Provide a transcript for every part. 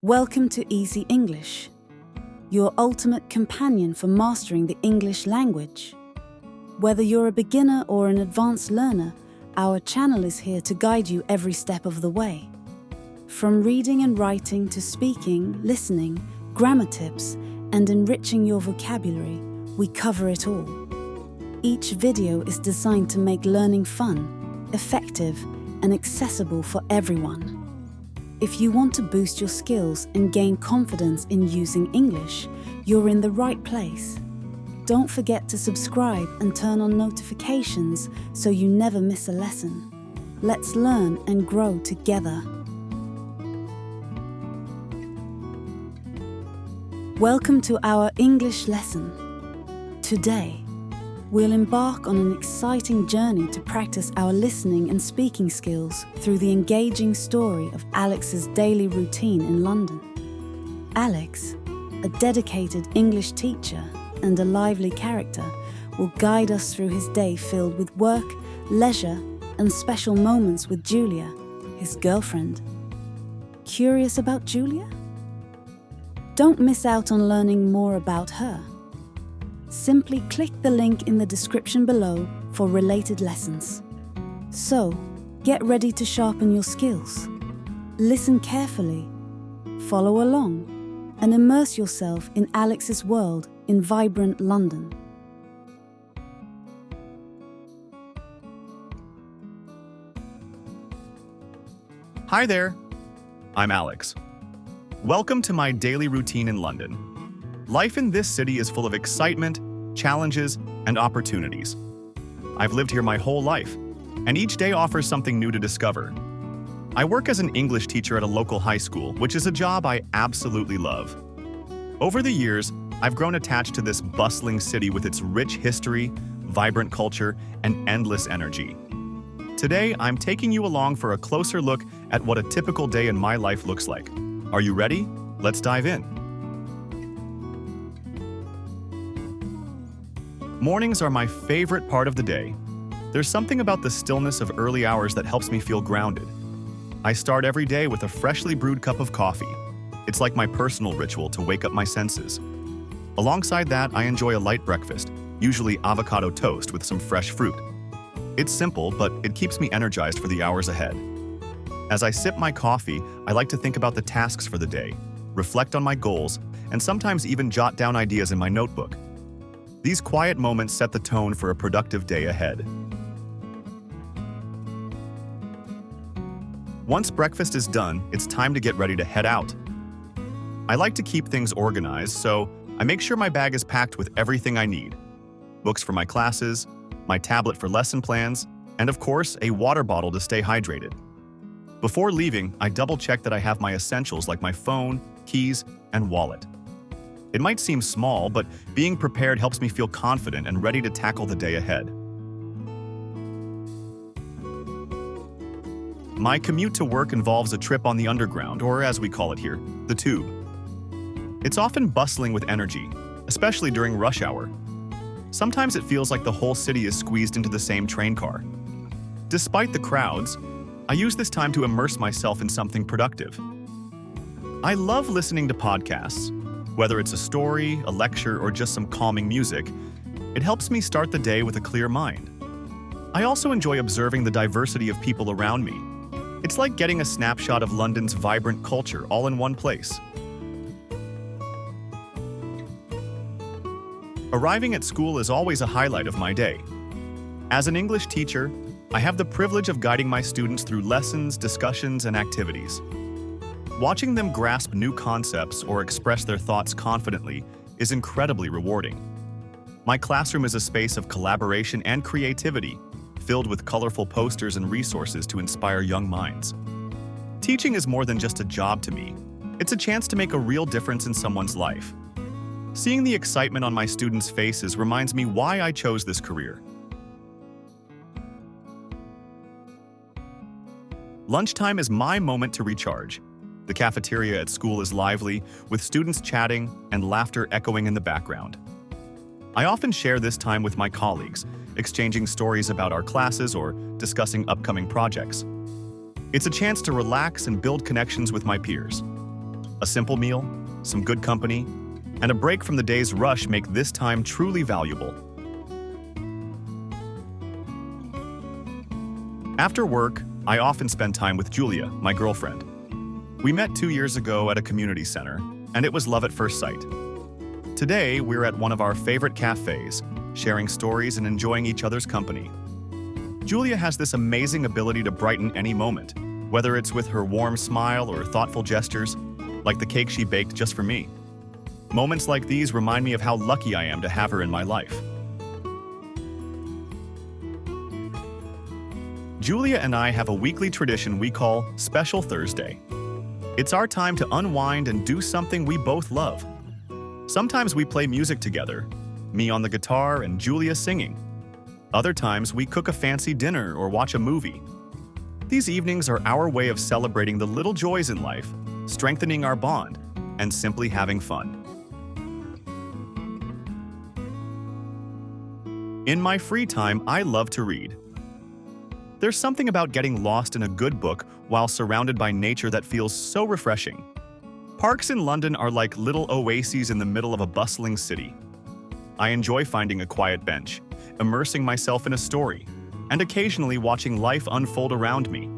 Welcome to Easy English, your ultimate companion for mastering the English language. Whether you're a beginner or an advanced learner, our channel is here to guide you every step of the way. From reading and writing to speaking, listening, grammar tips, and enriching your vocabulary, we cover it all. Each video is designed to make learning fun, effective, and accessible for everyone. If you want to boost your skills and gain confidence in using English, you're in the right place. Don't forget to subscribe and turn on notifications so you never miss a lesson. Let's learn and grow together. Welcome to our English lesson. Today, we'll embark on an exciting journey to practice our listening and speaking skills through the engaging story of Alex's daily routine in London. Alex, a dedicated English teacher and a lively character, will guide us through his day filled with work, leisure, and special moments with Julia, his girlfriend. Curious about Julia? Don't miss out on learning more about her. Simply click the link in the description below for related lessons. So, get ready to sharpen your skills. Listen carefully, follow along, and immerse yourself in Alex's world in vibrant London. Hi there, I'm Alex. Welcome to my daily routine in London. Life in this city is full of excitement, challenges, and opportunities. I've lived here my whole life, and each day offers something new to discover. I work as an English teacher at a local high school, which is a job I absolutely love. Over the years, I've grown attached to this bustling city with its rich history, vibrant culture, and endless energy. Today, I'm taking you along for a closer look at what a typical day in my life looks like. Are you ready? Let's dive in. Mornings are my favorite part of the day. There's something about the stillness of early hours that helps me feel grounded. I start every day with a freshly brewed cup of coffee. It's like my personal ritual to wake up my senses. Alongside that, I enjoy a light breakfast, usually avocado toast with some fresh fruit. It's simple, but it keeps me energized for the hours ahead. As I sip my coffee, I like to think about the tasks for the day, reflect on my goals, and sometimes even jot down ideas in my notebook. These quiet moments set the tone for a productive day ahead. Once breakfast is done, it's time to get ready to head out. I like to keep things organized, so I make sure my bag is packed with everything I need. Books for my classes, my tablet for lesson plans, and of course, a water bottle to stay hydrated. Before leaving, I double-check that I have my essentials like my phone, keys, and wallet. It might seem small, but being prepared helps me feel confident and ready to tackle the day ahead. My commute to work involves a trip on the Underground, or as we call it here, the Tube. It's often bustling with energy, especially during rush hour. Sometimes it feels like the whole city is squeezed into the same train car. Despite the crowds, I use this time to immerse myself in something productive. I love listening to podcasts. Whether it's a story, a lecture, or just some calming music, it helps me start the day with a clear mind. I also enjoy observing the diversity of people around me. It's like getting a snapshot of London's vibrant culture all in one place. Arriving at school is always a highlight of my day. As an English teacher, I have the privilege of guiding my students through lessons, discussions, and activities. Watching them grasp new concepts or express their thoughts confidently is incredibly rewarding. My classroom is a space of collaboration and creativity, filled with colorful posters and resources to inspire young minds. Teaching is more than just a job to me. It's a chance to make a real difference in someone's life. Seeing the excitement on my students' faces reminds me why I chose this career. Lunchtime is my moment to recharge. The cafeteria at school is lively, with students chatting and laughter echoing in the background. I often share this time with my colleagues, exchanging stories about our classes or discussing upcoming projects. It's a chance to relax and build connections with my peers. A simple meal, some good company, and a break from the day's rush make this time truly valuable. After work, I often spend time with Julia, my girlfriend. We met 2 years ago at a community center, and it was love at first sight. Today, we're at one of our favorite cafes, sharing stories and enjoying each other's company. Julia has this amazing ability to brighten any moment, whether it's with her warm smile or thoughtful gestures, like the cake she baked just for me. Moments like these remind me of how lucky I am to have her in my life. Julia and I have a weekly tradition we call Special Thursday. It's our time to unwind and do something we both love. Sometimes we play music together, me on the guitar and Julia singing. Other times we cook a fancy dinner or watch a movie. These evenings are our way of celebrating the little joys in life, strengthening our bond, and simply having fun. In my free time, I love to read. There's something about getting lost in a good book while surrounded by nature that feels so refreshing. Parks in London are like little oases in the middle of a bustling city. I enjoy finding a quiet bench, immersing myself in a story, and occasionally watching life unfold around me.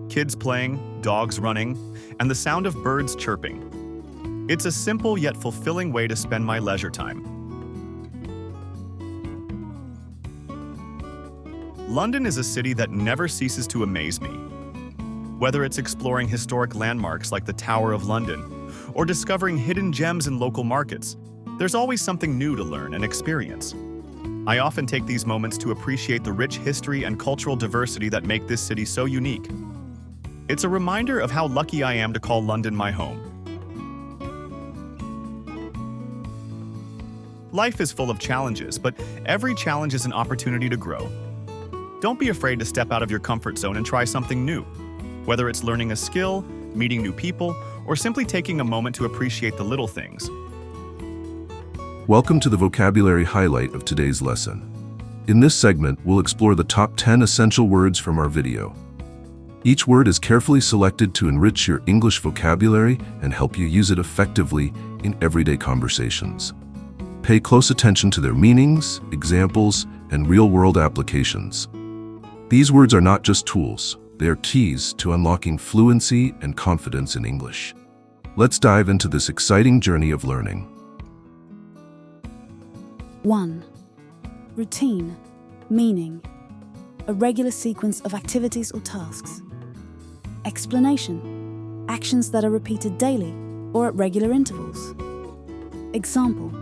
Kids playing, dogs running, and the sound of birds chirping. It's a simple yet fulfilling way to spend my leisure time. London is a city that never ceases to amaze me. Whether it's exploring historic landmarks like the Tower of London, or discovering hidden gems in local markets, there's always something new to learn and experience. I often take these moments to appreciate the rich history and cultural diversity that make this city so unique. It's a reminder of how lucky I am to call London my home. Life is full of challenges, but every challenge is an opportunity to grow. Don't be afraid to step out of your comfort zone and try something new. Whether it's learning a skill, meeting new people, or simply taking a moment to appreciate the little things. Welcome to the vocabulary highlight of today's lesson. In this segment, we'll explore the top 10 essential words from our video. Each word is carefully selected to enrich your English vocabulary and help you use it effectively in everyday conversations. Pay close attention to their meanings, examples, and real-world applications. These words are not just tools, they are keys to unlocking fluency and confidence in English. Let's dive into this exciting journey of learning. 1. Routine, meaning, a regular sequence of activities or tasks. Explanation, actions that are repeated daily or at regular intervals. Example,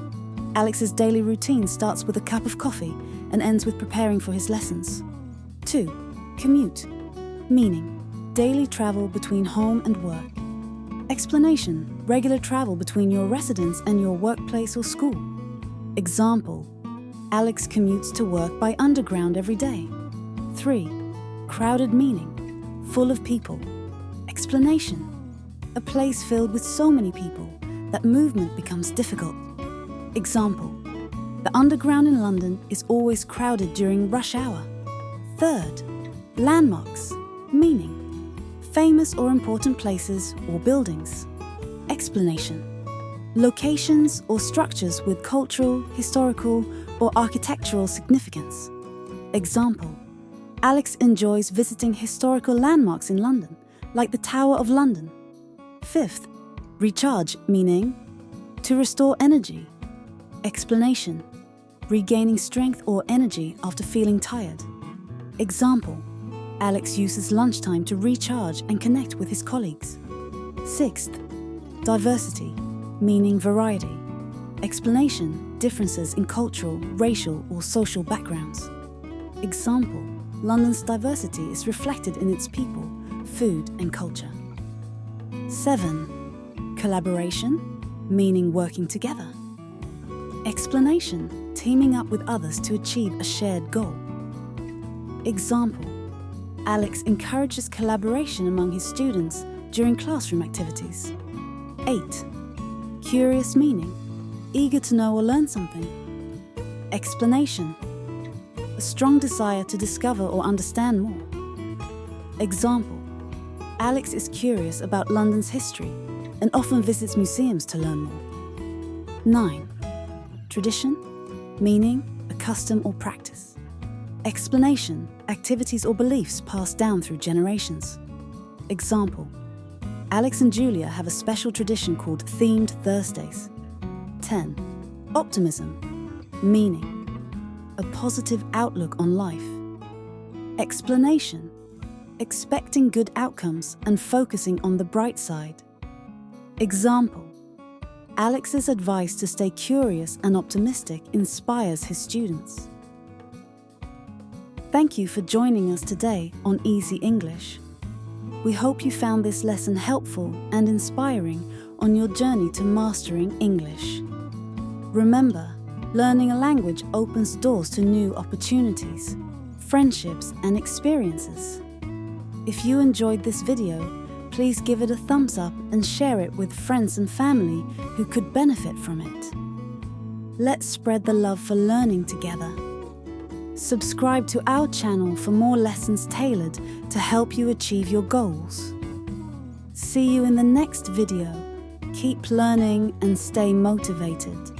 Alex's daily routine starts with a cup of coffee and ends with preparing for his lessons. 2. Commute, meaning, daily travel between home and work. Explanation, regular travel between your residence and your workplace or school. Example, Alex commutes to work by underground every day. 3. Crowded meaning, full of people. Explanation, a place filled with so many people that movement becomes difficult. Example, the underground in London is always crowded during rush hour. 3rd, landmarks, meaning, famous or important places or buildings. Explanation, locations or structures with cultural, historical, or architectural significance. Example, Alex enjoys visiting historical landmarks in London, like the Tower of London. 5th, recharge, meaning, to restore energy. Explanation, regaining strength or energy after feeling tired. Example, Alex uses lunchtime to recharge and connect with his colleagues. 6th, diversity, meaning variety. Explanation, differences in cultural, racial, or social backgrounds. Example, London's diversity is reflected in its people, food, and culture. 7. Collaboration, meaning working together. Explanation, teaming up with others to achieve a shared goal. Example, Alex encourages collaboration among his students during classroom activities. 8. Curious meaning, eager to know or learn something. Explanation, a strong desire to discover or understand more. Example, Alex is curious about London's history and often visits museums to learn more. 9. Tradition, meaning, a custom or practice. Explanation, activities or beliefs passed down through generations. Example, Alex and Julia have a special tradition called Themed Thursdays. 10. Optimism, meaning, a positive outlook on life. Explanation, expecting good outcomes and focusing on the bright side. Example, Alex's advice to stay curious and optimistic inspires his students. Thank you for joining us today on Easy English. We hope you found this lesson helpful and inspiring on your journey to mastering English. Remember, learning a language opens doors to new opportunities, friendships, and experiences. If you enjoyed this video, please give it a thumbs up and share it with friends and family who could benefit from it. Let's spread the love for learning together. Subscribe to our channel for more lessons tailored to help you achieve your goals. See you in the next video. Keep learning and stay motivated.